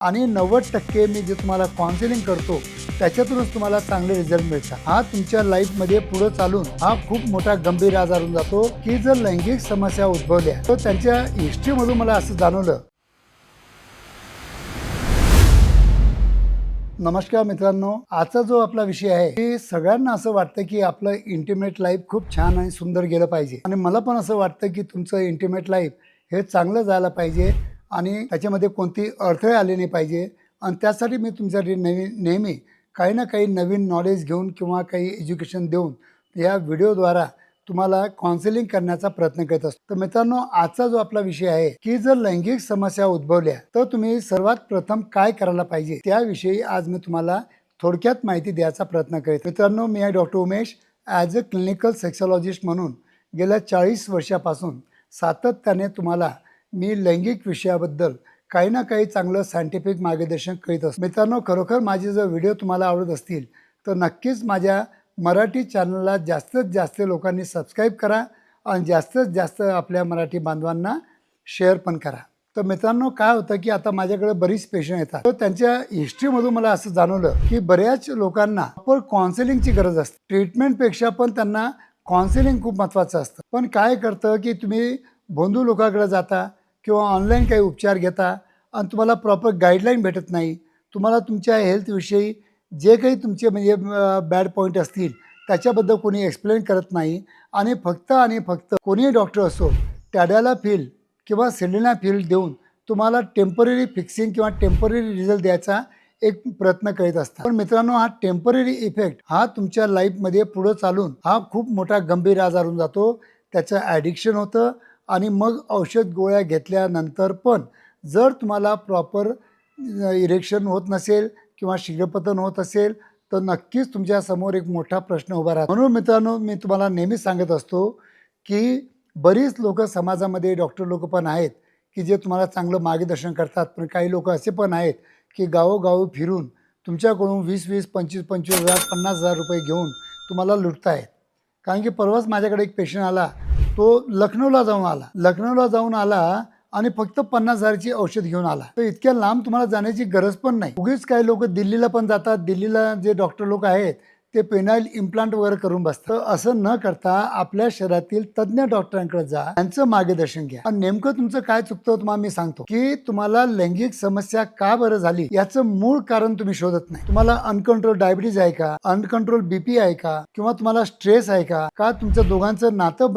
आणि 90% मी जे तुम्हाला काउन्सिलिंग करतो त्याच्यातूनच तुम्हाला चांगले रिझल्ट मिळतात। हा तुमच्या लाईफमध्ये पुढे चालून हा खूप मोठा गंभीर आजार होऊन जातो की जर लैंगिक समस्या उद्भवल्या तर त्यांच्या हिस्ट्रीमधून मला असं जाणवलं। नमस्कार मित्रांनो, आजचा जो आपला विषय आहे की सगळ्यांना असं वाटतं की आपलं इंटिमेट लाईफ खूप छान आणि सुंदर गेलं पाहिजे आणि मला पण असं वाटतं की तुमचं इंटिमेट लाईफ हे चांगलं झालं पाहिजे आणि त्याच्यामध्ये कोणती अडथळे आले नाही पाहिजे। आणि त्यासाठी मी तुमच्यासाठी नेहमी काही ना काही नवीन नॉलेज घेऊन किंवा काही एज्युकेशन देऊन या व्हिडिओद्वारा तुम्हाला काउन्सिलिंग करण्याचा प्रयत्न करत असतो। तर मित्रांनो, आजचा जो आपला विषय आहे की जर लैंगिक समस्या उद्भवल्या तर तुम्ही सर्वात प्रथम काय करायला पाहिजे त्याविषयी आज मी तुम्हाला थोडक्यात माहिती द्यायचा प्रयत्न करेन। मित्रांनो, मी आहे doctor Umesh. As a clinical sexologist म्हणून गेल्या 40 वर्षापासून सातत्याने तुम्हाला मी लैंगिक विषयाबद्दल काही ना काही चांगलं सायंटिफिक मार्गदर्शन करीत असतो। मित्रांनो, खरोखर माझे जर व्हिडिओ तुम्हाला आवडत असतील तर नक्कीच माझ्या मराठी चॅनलला जास्तीत जास्त लोकांनी सबस्क्राईब करा आणि जास्तीत जास्त आपल्या मराठी बांधवांना शेअर पण करा। तर मित्रांनो, काय होतं की आता माझ्याकडे बरीच पेशंट येतात तर त्यांच्या हिस्ट्रीमधून मला असं जाणवलं की बऱ्याच लोकांना प्रॉपर काउन्सिलिंगची गरज असते। ट्रीटमेंटपेक्षा पण त्यांना काउन्सिलिंग खूप महत्त्वाचं असतं। पण काय करतं की तुम्ही बंधू लोकांकडे जाता किंवा ऑनलाईन काही उपचार घेता आणि तुम्हाला प्रॉपर गाईडलाईन भेटत नाही। तुम्हाला तुमच्या हेल्थविषयी जे काही तुमचे म्हणजे बॅड पॉईंट असतील त्याच्याबद्दल कोणी एक्सप्लेन करत नाही आणि फक्त कोणी डॉक्टर असो टॅड्याला फील किंवा सेलिना फील देऊन तुम्हाला टेम्पररी फिक्सिंग किंवा टेम्पररी रिझल्ट द्यायचा एक प्रयत्न करीत असतात। पण मित्रांनो, हा टेम्पररी इफेक्ट हा तुमच्या लाईफमध्ये पुढे चालून हा खूप मोठा गंभीर आजार होऊन जातो। त्याचं ॲडिक्शन होतं आणि मग औषध गोळ्या घेतल्यानंतर पण जर तुम्हाला प्रॉपर इरेक्शन होत नसेल किंवा शीघ्रपतन होत असेल तर नक्कीच तुमच्या समोर एक मोठा प्रश्न उभा राहतो। म्हणून मित्रांनो, मी तुम्हाला नेहमी सांगत असतो की बरीच लोक समाजामध्ये डॉक्टर लोक पण आहेत की जे तुम्हाला चांगलं मार्गदर्शन करतात, पण काही लोक असे पण आहेत की गावोगावी फिरून तुमच्याकडून 20-20, 25-25,000, 50,000 रुपये घेऊन तुम्हाला लुटतायत। कारण की परवाच माझ्याकडे एक पेशंट आला, तो लखनौला जाऊन आला आणि फक्त 50,000ची औषध घेऊन आला। तर इतक्या लांब तुम्हाला जाण्याची गरज पण नाही। उगीच काही लोक दिल्लीला पण जातात, दिल्लीला जे डॉक्टर लोक आहेत ते पेनाइल इम्प्लांट वगैरे करून बसतात। तर असं न करता आपल्या शहरातील तज्ज्ञ डॉक्टरांकडे जा, त्यांचं मार्गदर्शन घ्या। आणि नेमकं तुमचं काय चुकतं तुम्हाला मी सांगतो की तुम्हाला लैंगिक समस्या का बरं झाली याचं मूळ कारण तुम्ही शोधत नाही। तुम्हाला अनकंट्रोल डायबिटीज आहे का, अनकंट्रोल बीपी आहे का, किंवा तुम्हाला स्ट्रेस आहे का तुमच्या दोघांचं नातं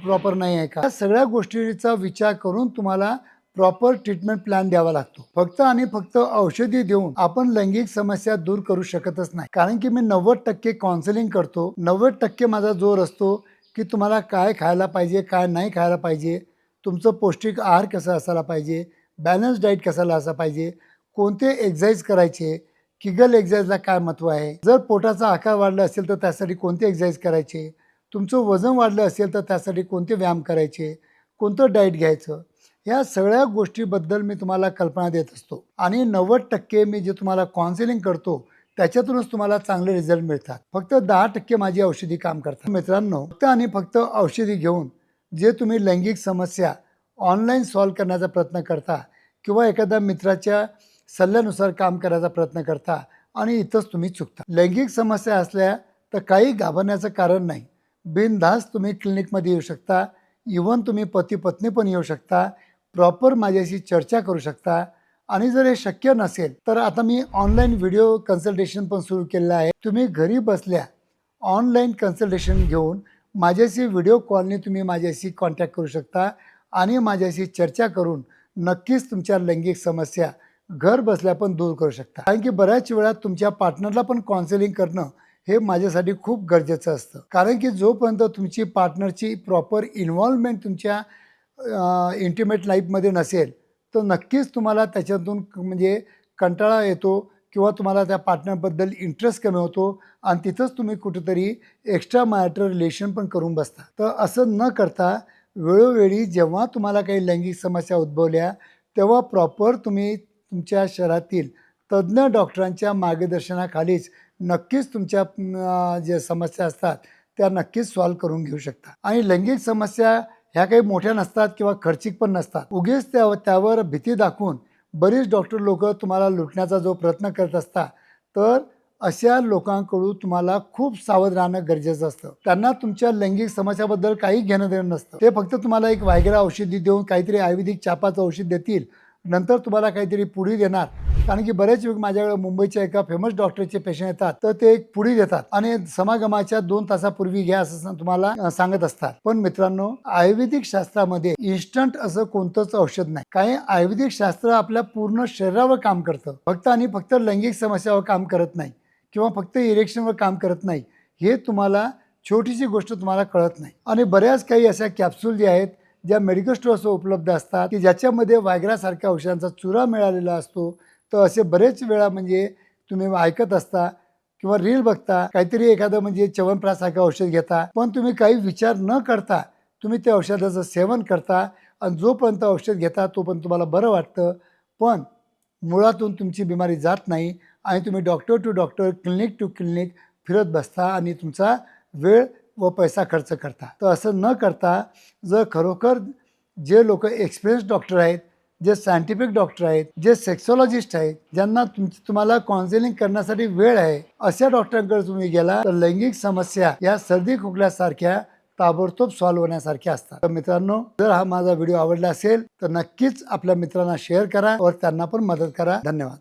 प्रॉपर नाही आहे का, या सगळ्या गोष्टींचा विचार करून तुम्हाला प्रॉपर ट्रीटमेंट प्लॅन द्यावा लागतो। फक्त आणि फक्त औषधी देऊन आपण लैंगिक समस्या दूर करू शकतच नाही। कारण की मी 90% काउन्सिलिंग करतो। 90% माझा जोर असतो की तुम्हाला काय खायला पाहिजे, काय नाही खायला पाहिजे, तुमचं पौष्टिक आहार कसा असायला पाहिजे, बॅलन्स डाईट कसाला असा पाहिजे, कोणते एक्सरसाइज करायचे, किगल एक्सरसाइजला काय महत्त्व आहे, जर पोटाचा आकार वाढला असेल तर त्यासाठी कोणते एक्सरसाइज करायचे, तुमचं वजन वाढलं असेल तर त्यासाठी कोणते व्यायाम करायचे, कोणतं डाईट घ्यायचं, या सगळ्या गोष्टीबद्दल मी तुम्हाला कल्पना देत असतो। आणि 90% मी जे तुम्हाला काउन्सिलिंग करतो त्याच्यातूनच तुम्हाला चांगले रिझल्ट मिळतात। फक्त 10% माझी औषधी काम करतात। मित्रांनो, फक्त आणि फक्त औषधी घेऊन जे तुम्ही लैंगिक समस्या ऑनलाईन सॉल्व्ह करण्याचा प्रयत्न करता किंवा एखाद्या मित्राच्या सल्ल्यानुसार काम करायचा प्रयत्न करता आणि इथंच तुम्ही चुकता। लैंगिक समस्या असल्या तर काही घाबरण्याचं कारण नाही। बिनधास्त तुम्ही क्लिनिकमध्ये येऊ शकता, इव्हन तुम्ही पती पत्नी पण येऊ शकता, प्रॉपर माझ्याशी चर्चा करू शकता। आणि जर हे शक्य नसेल तर आता मी ऑनलाईन व्हिडिओ कन्सल्टेशन पण सुरू केलेलं आहे। तुम्ही घरी बसल्या ऑनलाईन कन्सल्टेशन घेऊन माझ्याशी व्हिडिओ कॉलने तुम्ही माझ्याशी कॉन्टॅक्ट करू शकता आणि माझ्याशी चर्चा करून नक्कीच तुमच्या लैंगिक समस्या घर बसल्या पण दूर करू शकता। कारण की बऱ्याच वेळा तुमच्या पार्टनरला पण काउन्सिलिंग करणं हे माझ्यासाठी खूप गरजेचं असतं। कारण की जोपर्यंत तुमची पार्टनरची प्रॉपर इन्व्हॉल्वमेंट तुमच्या इंटिमेट लाईफमध्ये नसेल तर नक्कीच तुम्हाला त्याच्यातून म्हणजे कंटाळा येतो किंवा तुम्हाला त्या पार्टनरबद्दल इंटरेस्ट कमी होतो आणि तिथंच तुम्ही कुठेतरी एक्स्ट्रा मॅरिटल रिलेशन पण करून बसता। तर असं न करता वेळोवेळी जेव्हा तुम्हाला काही लैंगिक समस्या उद्भवल्या तेव्हा प्रॉपर तुम्ही तुमच्या शहरातील तज्ज्ञ डॉक्टरांच्या मार्गदर्शनाखालीच नक्कीच तुमच्या ज्या समस्या असतात त्या नक्कीच सॉल्व्ह करून घेऊ शकता। आणि लैंगिक समस्या ह्या काही मोठ्या नसतात किंवा खर्चिक पण नसतात। उगीच त्यावर भीती दाखवून बरेच डॉक्टर लोक तुम्हाला लुटण्याचा जो प्रयत्न करत असतात, तर अशा लोकांकडून तुम्हाला खूप सावध राहणं गरजेचं असतं. त्यांना तुमच्या लैंगिक समस्याबद्दल काही घेणं देणं नसतं. ते फक्त तुम्हाला एक वायग्रा औषधी देऊन काहीतरी आयुर्वेदिक चापाचं औषध देतील, नंतर तुम्हाला काहीतरी पुडी देणार. कारण की बरेच वेळ माझ्याकडे मुंबईच्या एका फेमस डॉक्टरचे पेशंट येतात, तर ते एक पुडी देतात आणि समागमाच्या 2 तासापूर्वी घ्या असं तुम्हाला सांगत असतात. पण मित्रांनो, आयुर्वेदिक शास्त्रामध्ये इन्स्टंट असं कोणतंच औषध नाही. काही आयुर्वेदिक शास्त्र आपल्या पूर्ण शरीरावर काम करतं, फक्त आणि फक्त लैंगिक समस्यावर काम करत नाही किंवा फक्त इरेक्शनवर काम करत नाही. हे तुम्हाला छोटीशी गोष्ट तुम्हाला कळत नाही. आणि बऱ्याच काही अशा कॅप्सूल जे आहेत, ज्या मेडिकल स्टोअर्सवर उपलब्ध असतात, की ज्याच्यामध्ये वायग्रासारख्या औषधांचा चुरा मिळालेला असतो. तर असे बरेच वेळा म्हणजे तुम्ही ऐकत असता किंवा रील बघता, काहीतरी एखादं म्हणजे च्यवनप्राशसारखं औषध घेता, पण तुम्ही काही विचार न करता तुम्ही त्या औषधाचं सेवन करता आणि जोपर्यंत औषध घेता तोपर्यंत तुम्हाला बरं वाटतं, पण मुळातून तुमची बिमारी जात नाही आणि तुम्ही doctor to doctor, clinic to clinic फिरत बसता आणि तुमचा वेळ व पैसा खर्च करता. तर असं न करता जर खरोखर जे लोक एक्सपिरियन्स डॉक्टर आहेत, जे सायंटिफिक डॉक्टर आहेत, जे सेक्सॉलॉजिस्ट आहेत, ज्यांना तुम्हाला काउन्सिलिंग करण्यासाठी वेळ आहे, अशा डॉक्टरांकडे तुम्ही गेला तर लैंगिक समस्या या सर्दी खोकल्यासारख्या ताबडतोब सॉल्व्ह होण्यासारख्या असतात. तर मित्रांनो, जर हा माझा व्हिडिओ आवडला असेल तर नक्कीच आपल्या मित्रांना शेअर करा और त्यांना पण मदत करा. धन्यवाद.